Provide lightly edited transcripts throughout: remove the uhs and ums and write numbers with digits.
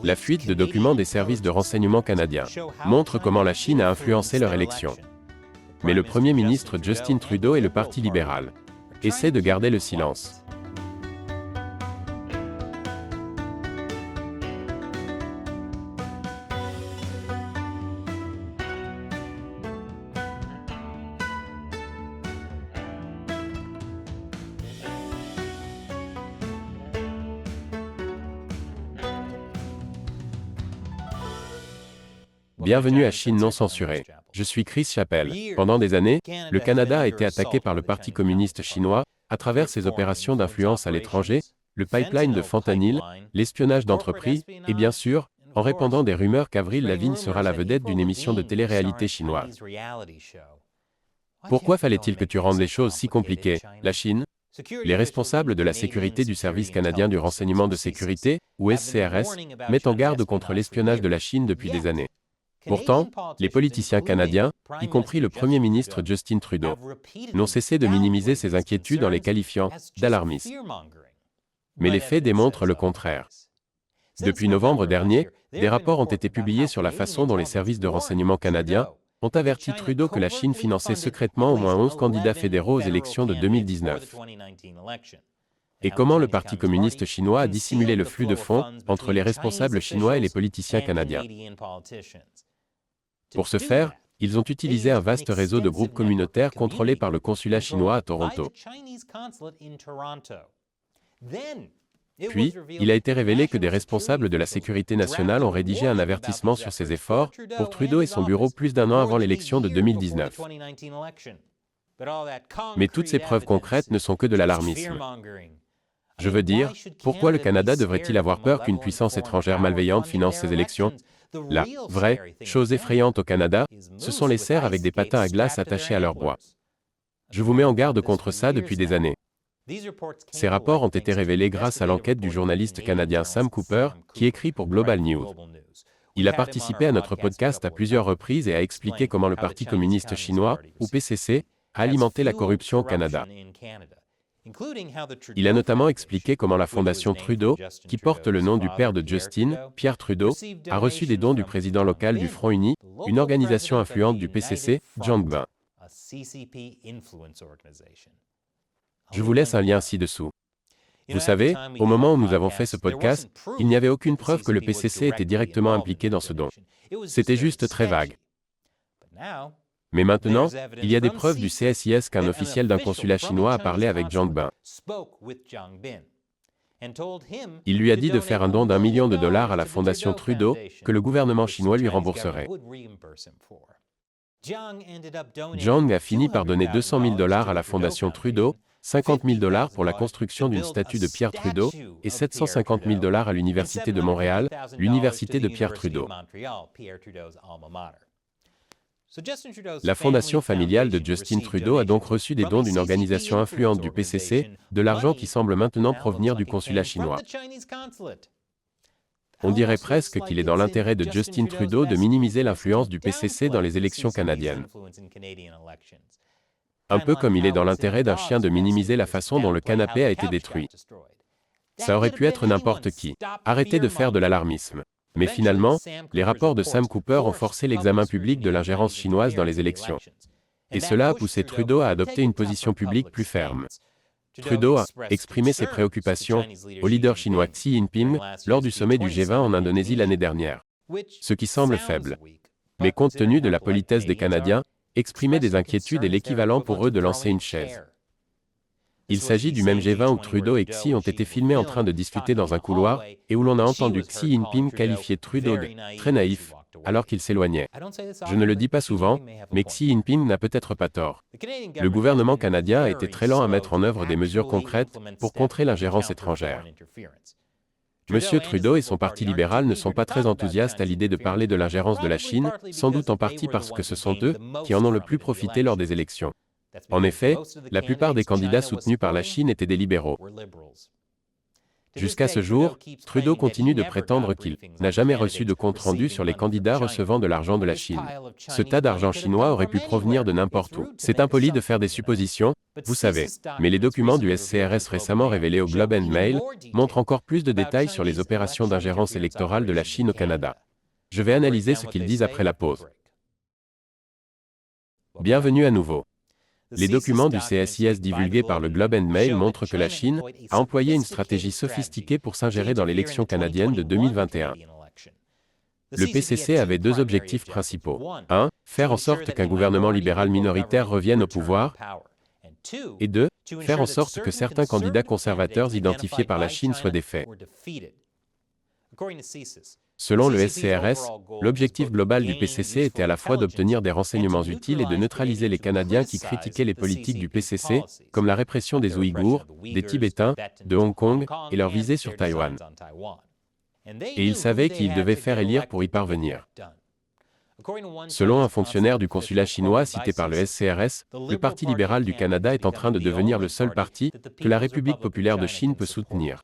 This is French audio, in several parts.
La fuite de documents des services de renseignement canadiens montre comment la Chine a influencé leur élection. Mais le Premier ministre Justin Trudeau et le Parti libéral essaient de garder le silence. Bienvenue à Chine non censurée. Je suis Chris Chappell. Pendant des années, le Canada a été attaqué par le Parti communiste chinois à travers ses opérations d'influence à l'étranger, le pipeline de fentanyl, l'espionnage d'entreprises et bien sûr, en répandant des rumeurs qu'Avril Lavigne sera la vedette d'une émission de télé-réalité chinoise. Pourquoi fallait-il que tu rendes les choses si compliquées, la Chine? Les responsables de la sécurité du Service canadien du renseignement de sécurité, ou SCRS, mettent en garde contre l'espionnage de la Chine depuis des années. Pourtant, les politiciens canadiens, y compris le Premier ministre Justin Trudeau, n'ont cessé de minimiser ces inquiétudes en les qualifiant d'alarmistes. Mais les faits démontrent le contraire. Depuis novembre dernier, des rapports ont été publiés sur la façon dont les services de renseignement canadiens ont averti Trudeau que la Chine finançait secrètement au moins 11 candidats fédéraux aux élections de 2019. Et comment le Parti communiste chinois a dissimulé le flux de fonds entre les responsables chinois et les politiciens canadiens. Pour ce faire, ils ont utilisé un vaste réseau de groupes communautaires contrôlés par le consulat chinois à Toronto. Puis, il a été révélé que des responsables de la sécurité nationale ont rédigé un avertissement sur ces efforts pour Trudeau et son bureau plus d'un an avant l'élection de 2019. Mais toutes ces preuves concrètes ne sont que de l'alarmisme. Je veux dire, pourquoi le Canada devrait-il avoir peur qu'une puissance étrangère malveillante finance ses élections? La vraie chose effrayante au Canada, ce sont les cerfs avec des patins à glace attachés à leurs bois. Je vous mets en garde contre ça depuis des années. Ces rapports ont été révélés grâce à l'enquête du journaliste canadien Sam Cooper, qui écrit pour Global News. Il a participé à notre podcast à plusieurs reprises et a expliqué comment le Parti communiste chinois, ou PCC, a alimenté la corruption au Canada. Il a notamment expliqué comment la Fondation Trudeau, qui porte le nom du père de Justin, Pierre Trudeau, a reçu des dons du président local du Front Uni, une organisation influente du PCC, Jiang Bin. Je vous laisse un lien ci-dessous. Vous savez, au moment où nous avons fait ce podcast, il n'y avait aucune preuve que le PCC était directement impliqué dans ce don. C'était juste très vague. Mais maintenant, il y a des preuves du CSIS qu'un officiel d'un consulat chinois a parlé avec Jiang Bin. Il lui a dit de faire un don d'1 million de dollars à la Fondation Trudeau, que le gouvernement chinois lui rembourserait. Jiang a fini par donner 200 000 dollars à la Fondation Trudeau, 50 000 dollars pour la construction d'une statue de Pierre Trudeau, et 750 000 dollars à l'Université de Montréal, l'Université de Pierre Trudeau. La fondation familiale de Justin Trudeau a donc reçu des dons d'une organisation influente du PCC, de l'argent qui semble maintenant provenir du consulat chinois. On dirait presque qu'il est dans l'intérêt de Justin Trudeau de minimiser l'influence du PCC dans les élections canadiennes. Un peu comme il est dans l'intérêt d'un chien de minimiser la façon dont le canapé a été détruit. Ça aurait pu être n'importe qui. Arrêtez de faire de l'alarmisme. Mais finalement, les rapports de Sam Cooper ont forcé l'examen public de l'ingérence chinoise dans les élections. Et cela a poussé Trudeau à adopter une position publique plus ferme. Trudeau a exprimé ses préoccupations au leader chinois Xi Jinping lors du sommet du G20 en Indonésie l'année dernière. Ce qui semble faible. Mais compte tenu de la politesse des Canadiens, exprimer des inquiétudes est l'équivalent pour eux de lancer une chaise. Il s'agit du même G20 où Trudeau et Xi ont été filmés en train de discuter dans un couloir, et où l'on a entendu Xi Jinping qualifier Trudeau de « très naïf » alors qu'il s'éloignait. Je ne le dis pas souvent, mais Xi Jinping n'a peut-être pas tort. Le gouvernement canadien a été très lent à mettre en œuvre des mesures concrètes pour contrer l'ingérence étrangère. Monsieur Trudeau et son Parti libéral ne sont pas très enthousiastes à l'idée de parler de l'ingérence de la Chine, sans doute en partie parce que ce sont eux qui en ont le plus profité lors des élections. En effet, la plupart des candidats soutenus par la Chine étaient des libéraux. Jusqu'à ce jour, Trudeau continue de prétendre qu'il n'a jamais reçu de compte-rendu sur les candidats recevant de l'argent de la Chine. Ce tas d'argent chinois aurait pu provenir de n'importe où. C'est impoli de faire des suppositions, vous savez, mais les documents du SCRS récemment révélés au Globe and Mail montrent encore plus de détails sur les opérations d'ingérence électorale de la Chine au Canada. Je vais analyser ce qu'ils disent après la pause. Bienvenue à nouveau. Les documents du CSIS divulgués par le Globe and Mail montrent que la Chine a employé une stratégie sophistiquée pour s'ingérer dans l'élection canadienne de 2021. Le PCC avait deux objectifs principaux. 1. Faire en sorte qu'un gouvernement libéral minoritaire revienne au pouvoir. Et 2. Faire en sorte que certains candidats conservateurs identifiés par la Chine soient défaits. Selon le SCRS, l'objectif global du PCC était à la fois d'obtenir des renseignements utiles et de neutraliser les Canadiens qui critiquaient les politiques du PCC, comme la répression des Ouïghours, des Tibétains, de Hong Kong et leur visée sur Taïwan. Et ils savaient qu'ils devaient faire élire pour y parvenir. Selon un fonctionnaire du consulat chinois cité par le SCRS, le Parti libéral du Canada est en train de devenir le seul parti que la République populaire de Chine peut soutenir.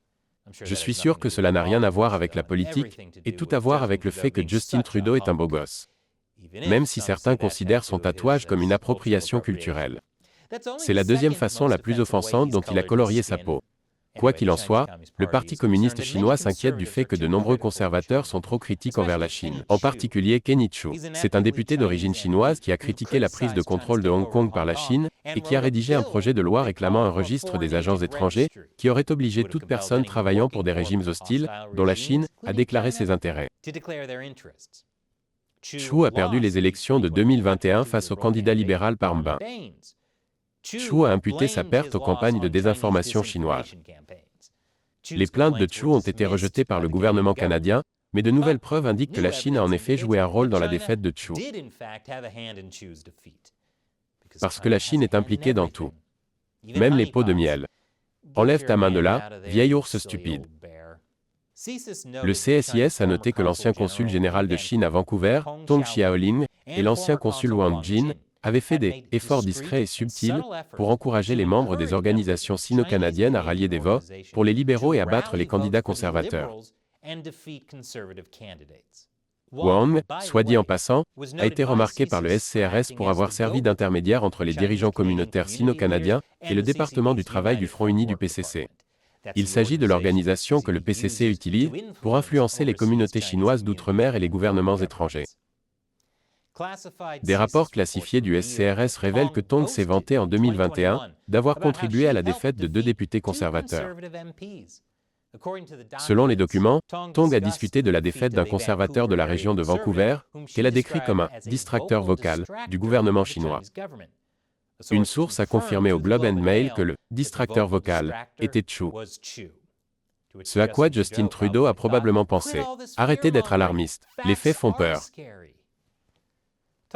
Je suis sûr que cela n'a rien à voir avec la politique, et tout à voir avec le fait que Justin Trudeau est un beau gosse. Même si certains considèrent son tatouage comme une appropriation culturelle. C'est la deuxième façon la plus offensante dont il a colorié sa peau. Quoi qu'il en soit, le Parti communiste chinois s'inquiète du fait que de nombreux conservateurs sont trop critiques envers la Chine. En particulier Kenny Chu. C'est un député d'origine chinoise qui a critiqué la prise de contrôle de Hong Kong par la Chine et qui a rédigé un projet de loi réclamant un registre des agents étrangers qui aurait obligé toute personne travaillant pour des régimes hostiles, dont la Chine, à déclarer ses intérêts. Chu a perdu les élections de 2021 face au candidat libéral Pham Binh. Chu a imputé sa perte aux campagnes de désinformation chinoises. Les plaintes de Chu ont été rejetées par le gouvernement canadien, mais de nouvelles preuves indiquent que la Chine a en effet joué un rôle dans la défaite de Chu. Parce que la Chine est impliquée dans tout. Même les pots de miel. Enlève ta main de là, vieil ours stupide. Le CSIS a noté que l'ancien consul général de Chine à Vancouver, Tong Xiaoling, et l'ancien consul Wang Jin avaient fait des efforts discrets et subtils pour encourager les membres des organisations sino-canadiennes à rallier des voix pour les libéraux et à battre les candidats conservateurs. Wang, soit dit en passant, a été remarqué par le SCRS pour avoir servi d'intermédiaire entre les dirigeants communautaires sino-canadiens et le département du travail du Front uni du PCC. Il s'agit de l'organisation que le PCC utilise pour influencer les communautés chinoises d'outre-mer et les gouvernements étrangers. Des rapports classifiés du SCRS révèlent que Tong s'est vanté en 2021 d'avoir contribué à la défaite de deux députés conservateurs. Selon les documents, Tong a discuté de la défaite d'un conservateur de la région de Vancouver, qu'elle a décrit comme un « distracteur vocal » du gouvernement chinois. Une source a confirmé au Globe and Mail que le « distracteur vocal » était Chu. Ce à quoi Justin Trudeau a probablement pensé. Arrêtez d'être alarmiste, les faits font peur.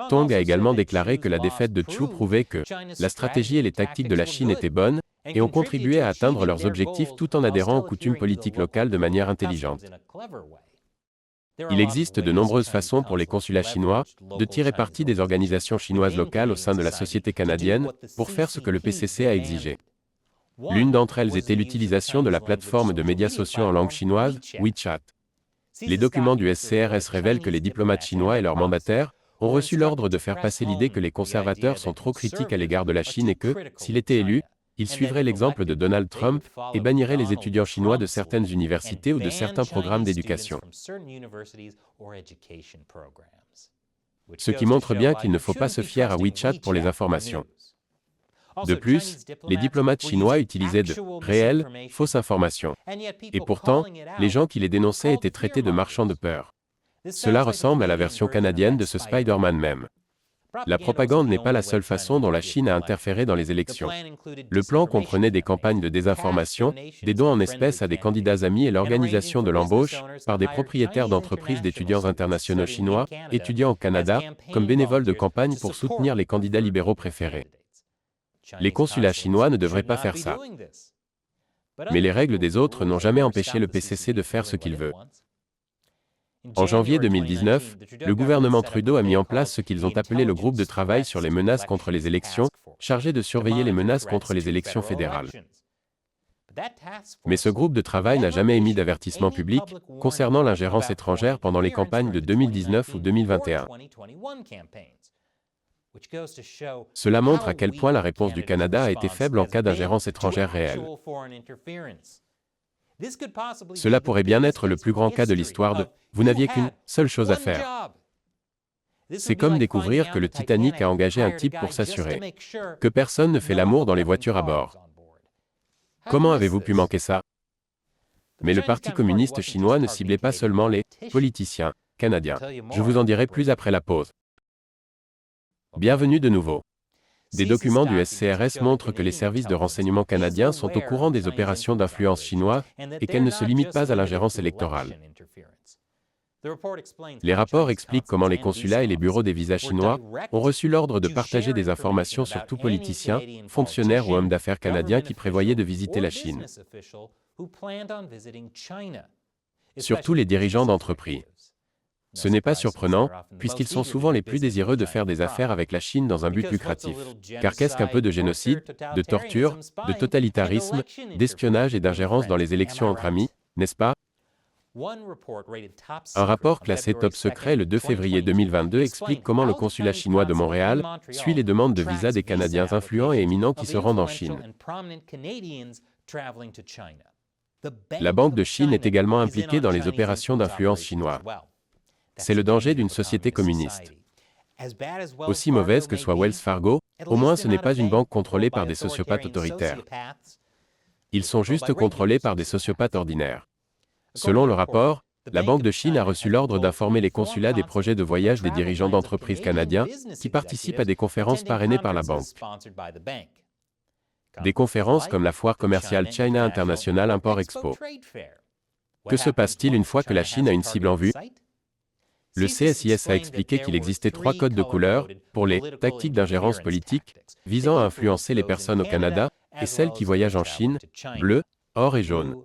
Tong a également déclaré que la défaite de Chu prouvait que la stratégie et les tactiques de la Chine étaient bonnes et ont contribué à atteindre leurs objectifs tout en adhérant aux coutumes politiques locales de manière intelligente. Il existe de nombreuses façons pour les consulats chinois de tirer parti des organisations chinoises locales au sein de la société canadienne pour faire ce que le PCC a exigé. L'une d'entre elles était l'utilisation de la plateforme de médias sociaux en langue chinoise, WeChat. Les documents du SCRS révèlent que les diplomates chinois et leurs mandataires ont reçu l'ordre de faire passer l'idée que les conservateurs sont trop critiques à l'égard de la Chine et que, s'il était élu, il suivrait l'exemple de Donald Trump et bannirait les étudiants chinois de certaines universités ou de certains programmes d'éducation. Ce qui montre bien qu'il ne faut pas se fier à WeChat pour les informations. De plus, les diplomates chinois utilisaient de réelles, fausses informations. Et pourtant, les gens qui les dénonçaient étaient traités de marchands de peur. Cela ressemble à la version canadienne de ce Spider-Man même. La propagande n'est pas la seule façon dont la Chine a interféré dans les élections. Le plan comprenait des campagnes de désinformation, des dons en espèces à des candidats amis et l'organisation de l'embauche, par des propriétaires d'entreprises d'étudiants internationaux chinois, étudiants au Canada, comme bénévoles de campagne pour soutenir les candidats libéraux préférés. Les consulats chinois ne devraient pas faire ça. Mais les règles des autres n'ont jamais empêché le PCC de faire ce qu'il veut. En janvier 2019, le gouvernement Trudeau a mis en place ce qu'ils ont appelé le groupe de travail sur les menaces contre les élections, chargé de surveiller les menaces contre les élections fédérales. Mais ce groupe de travail n'a jamais émis d'avertissement public concernant l'ingérence étrangère pendant les campagnes de 2019 ou 2021. Cela montre à quel point la réponse du Canada a été faible en cas d'ingérence étrangère réelle. Cela pourrait bien être le plus grand cas de l'histoire de « vous n'aviez qu'une seule chose à faire ». C'est comme découvrir que le Titanic a engagé un type pour s'assurer que personne ne fait l'amour dans les voitures à bord. Comment avez-vous pu manquer ça? Mais le Parti communiste chinois ne ciblait pas seulement les politiciens canadiens. Je vous en dirai plus après la pause. Bienvenue de nouveau. Des documents du SCRS montrent que les services de renseignement canadiens sont au courant des opérations d'influence chinois et qu'elles ne se limitent pas à l'ingérence électorale. Les rapports expliquent comment les consulats et les bureaux des visas chinois ont reçu l'ordre de partager des informations sur tout politicien, fonctionnaire ou homme d'affaires canadien qui prévoyait de visiter la Chine. Surtout les dirigeants d'entreprises. Ce n'est pas surprenant, puisqu'ils sont souvent les plus désireux de faire des affaires avec la Chine dans un but lucratif. Car qu'est-ce qu'un peu de génocide, de torture, de totalitarisme, d'espionnage et d'ingérence dans les élections entre amis, n'est-ce pas? Un rapport classé top secret le 2 février 2022 explique comment le consulat chinois de Montréal suit les demandes de visa des Canadiens influents et éminents qui se rendent en Chine. La Banque de Chine est également impliquée dans les opérations d'influence chinoise. C'est le danger d'une société communiste. Aussi mauvaise que soit Wells Fargo, au moins ce n'est pas une banque contrôlée par des sociopathes autoritaires. Ils sont juste contrôlés par des sociopathes ordinaires. Selon le rapport, la Banque de Chine a reçu l'ordre d'informer les consulats des projets de voyage des dirigeants d'entreprises canadiens qui participent à des conférences parrainées par la banque. Des conférences comme la foire commerciale China International Import Expo. Que se passe-t-il une fois que la Chine a une cible en vue? Le CSIS a expliqué qu'il existait 3 codes de couleur pour les tactiques d'ingérence politique visant à influencer les personnes au Canada et celles qui voyagent en Chine, bleu, or et jaune.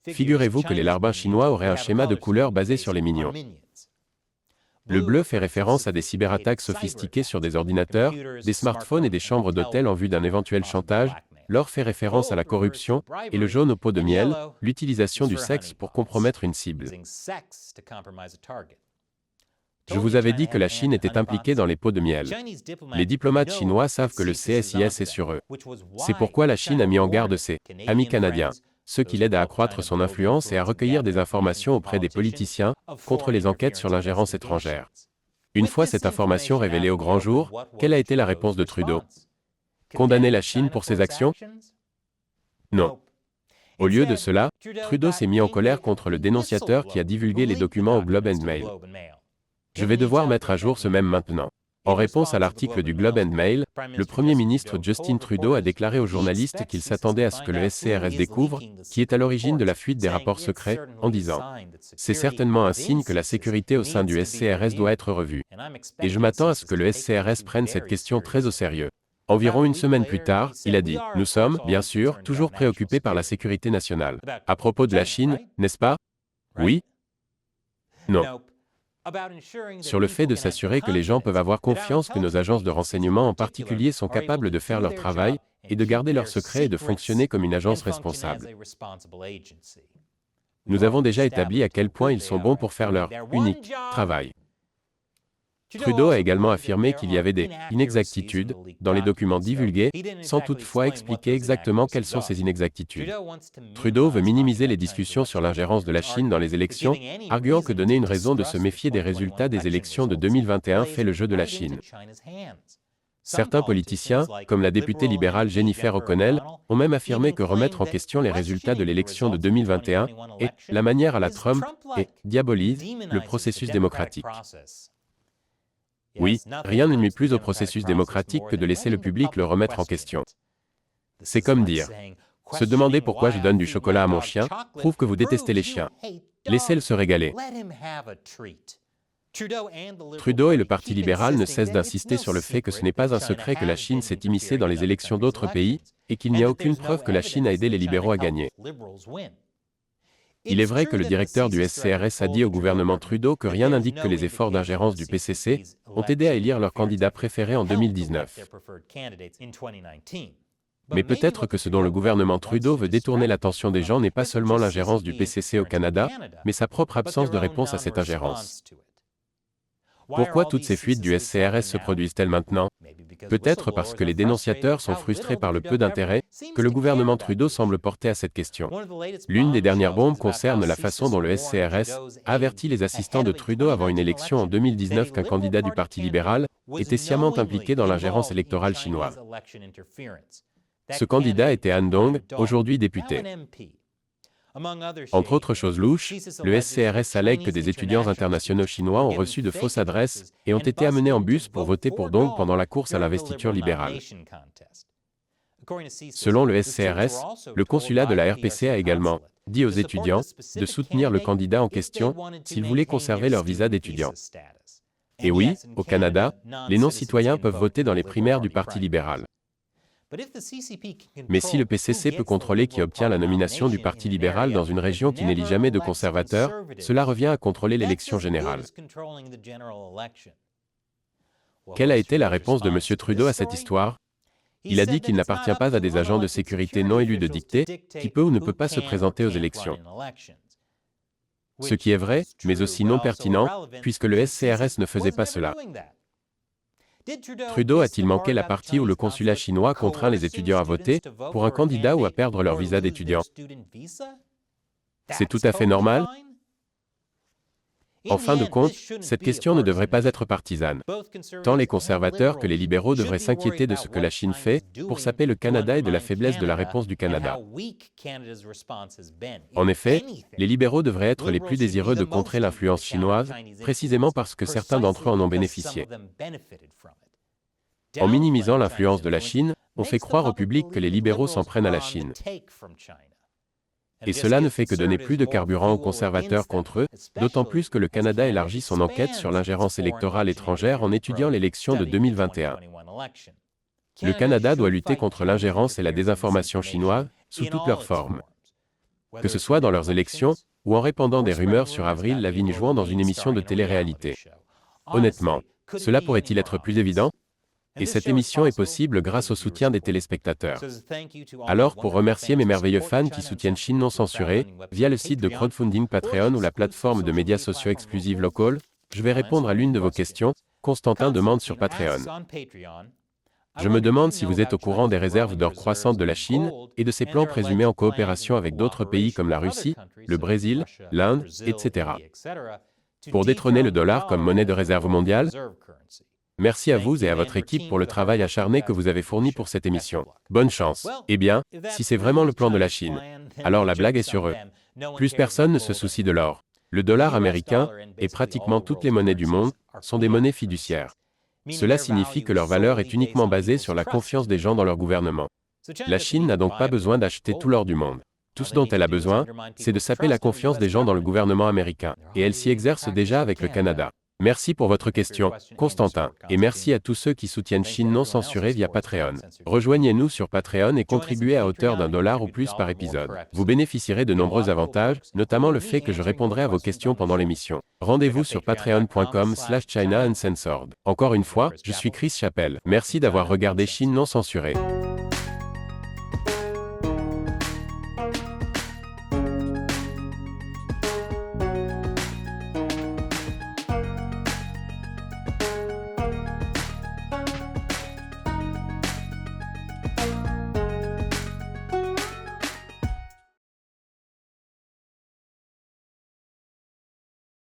Figurez-vous que les larbins chinois auraient un schéma de couleurs basé sur les minions. Le bleu fait référence à des cyberattaques sophistiquées sur des ordinateurs, des smartphones et des chambres d'hôtel en vue d'un éventuel chantage. L'or fait référence à la corruption, et le jaune au pot de miel, l'utilisation du sexe pour compromettre une cible. Je vous avais dit que la Chine était impliquée dans les pots de miel. Les diplomates chinois savent que le CSIS est sur eux. C'est pourquoi la Chine a mis en garde ses amis canadiens, ceux qui l'aident à accroître son influence et à recueillir des informations auprès des politiciens contre les enquêtes sur l'ingérence étrangère. Une fois cette information révélée au grand jour, quelle a été la réponse de Trudeau? Condamner la Chine pour ses actions? Non. Au lieu de cela, Trudeau s'est mis en colère contre le dénonciateur qui a divulgué les documents au Globe and Mail. Je vais devoir mettre à jour ce même maintenant. En réponse à l'article du Globe and Mail, le Premier ministre Justin Trudeau a déclaré aux journalistes qu'il s'attendait à ce que le SCRS découvre qui est à l'origine de la fuite des rapports secrets, en disant « C'est certainement un signe que la sécurité au sein du SCRS doit être revue. Et je m'attends à ce que le SCRS prenne cette question très au sérieux. » Environ une semaine plus tard, il a dit « Nous sommes, bien sûr, toujours préoccupés par la sécurité nationale. À propos de la Chine, n'est-ce pas? Oui? Non. Sur le fait de s'assurer que les gens peuvent avoir confiance que nos agences de renseignement en particulier sont capables de faire leur travail et de garder leurs secrets et de fonctionner comme une agence responsable. Nous avons déjà établi à quel point ils sont bons pour faire leur unique travail. » Trudeau a également affirmé qu'il y avait des inexactitudes dans les documents divulgués, sans toutefois expliquer exactement quelles sont ces inexactitudes. Trudeau veut minimiser les discussions sur l'ingérence de la Chine dans les élections, arguant que donner une raison de se méfier des résultats des élections de 2021 fait le jeu de la Chine. Certains politiciens, comme la députée libérale Jennifer O'Connell, ont même affirmé que remettre en question les résultats de l'élection de 2021 est la manière à la Trump et diabolise le processus démocratique. Oui, rien ne nuit plus au processus démocratique que de laisser le public le remettre en question. C'est comme dire, se demander pourquoi je donne du chocolat à mon chien prouve que vous détestez les chiens. Laissez-le se régaler. Trudeau et le Parti libéral ne cessent d'insister sur le fait que ce n'est pas un secret que la Chine s'est immiscée dans les élections d'autres pays et qu'il n'y a aucune preuve que la Chine a aidé les libéraux à gagner. Il est vrai que le directeur du SCRS a dit au gouvernement Trudeau que rien n'indique que les efforts d'ingérence du PCC ont aidé à élire leur candidat préféré en 2019. Mais peut-être que ce dont le gouvernement Trudeau veut détourner l'attention des gens n'est pas seulement l'ingérence du PCC au Canada, mais sa propre absence de réponse à cette ingérence. Pourquoi toutes ces fuites du SCRS se produisent-elles maintenant? Peut-être parce que les dénonciateurs sont frustrés par le peu d'intérêt que le gouvernement Trudeau semble porter à cette question. L'une des dernières bombes concerne la façon dont le SCRS a averti les assistants de Trudeau avant une élection en 2019 qu'un candidat du Parti libéral était sciemment impliqué dans l'ingérence électorale chinoise. Ce candidat était Han Dong, aujourd'hui député. Entre autres choses louches, le SCRS allègue que des étudiants internationaux chinois ont reçu de fausses adresses et ont été amenés en bus pour voter pour Dong pendant la course à l'investiture libérale. Selon le SCRS, le consulat de la RPC a également dit aux étudiants de soutenir le candidat en question s'ils voulaient conserver leur visa d'étudiant. Et oui, au Canada, les non-citoyens peuvent voter dans les primaires du Parti libéral. Mais si le PCC peut contrôler qui obtient la nomination du Parti libéral dans une région qui n'élit jamais de conservateurs, cela revient à contrôler l'élection générale. Quelle a été la réponse de M. Trudeau à cette histoire? Il a dit qu'il n'appartient pas à des agents de sécurité non élus de dicter qui peut ou ne peut pas se présenter aux élections. Ce qui est vrai, mais aussi non pertinent, puisque le SCRS ne faisait pas cela. Trudeau a-t-il manqué la partie où le consulat chinois contraint les étudiants à voter pour un candidat ou à perdre leur visa d'étudiant? C'est tout à fait normal? En fin de compte, cette question ne devrait pas être partisane. Tant les conservateurs que les libéraux devraient s'inquiéter de ce que la Chine fait pour saper le Canada et de la faiblesse de la réponse du Canada. En effet, les libéraux devraient être les plus désireux de contrer l'influence chinoise, précisément parce que certains d'entre eux en ont bénéficié. En minimisant l'influence de la Chine, on fait croire au public que les libéraux s'en prennent à la Chine. Et cela ne fait que donner plus de carburant aux conservateurs contre eux, d'autant plus que le Canada élargit son enquête sur l'ingérence électorale étrangère en étudiant l'élection de 2021. Le Canada doit lutter contre l'ingérence et la désinformation chinoise, sous toutes leurs formes. Que ce soit dans leurs élections, ou en répandant des rumeurs sur Avril Lavigne jouant dans une émission de télé-réalité. Honnêtement, cela pourrait-il être plus évident? Et cette émission est possible grâce au soutien des téléspectateurs. Alors, pour remercier mes merveilleux fans qui soutiennent Chine non censurée, via le site de crowdfunding Patreon ou la plateforme de médias sociaux exclusive Local, je vais répondre à l'une de vos questions. Constantin demande sur Patreon. Je me demande si vous êtes au courant des réserves d'or croissantes de la Chine et de ses plans présumés en coopération avec d'autres pays comme la Russie, le Brésil, l'Inde, etc. Pour détrôner le dollar comme monnaie de réserve mondiale. Merci à vous et à votre équipe pour le travail acharné que vous avez fourni pour cette émission. Bonne chance. Eh bien, si c'est vraiment le plan de la Chine, alors la blague est sur eux. Plus personne ne se soucie de l'or. Le dollar américain, et pratiquement toutes les monnaies du monde, sont des monnaies fiduciaires. Cela signifie que leur valeur est uniquement basée sur la confiance des gens dans leur gouvernement. La Chine n'a donc pas besoin d'acheter tout l'or du monde. Tout ce dont elle a besoin, c'est de saper la confiance des gens dans le gouvernement américain, et elle s'y exerce déjà avec le Canada. Merci pour votre question, Constantin, et merci à tous ceux qui soutiennent Chine non censurée via Patreon. Rejoignez-nous sur Patreon et contribuez à hauteur d'$1 ou plus par épisode. Vous bénéficierez de nombreux avantages, notamment le fait que je répondrai à vos questions pendant l'émission. Rendez-vous sur patreon.com/China Uncensored. Encore une fois, je suis Chris Chappell. Merci d'avoir regardé Chine non censurée.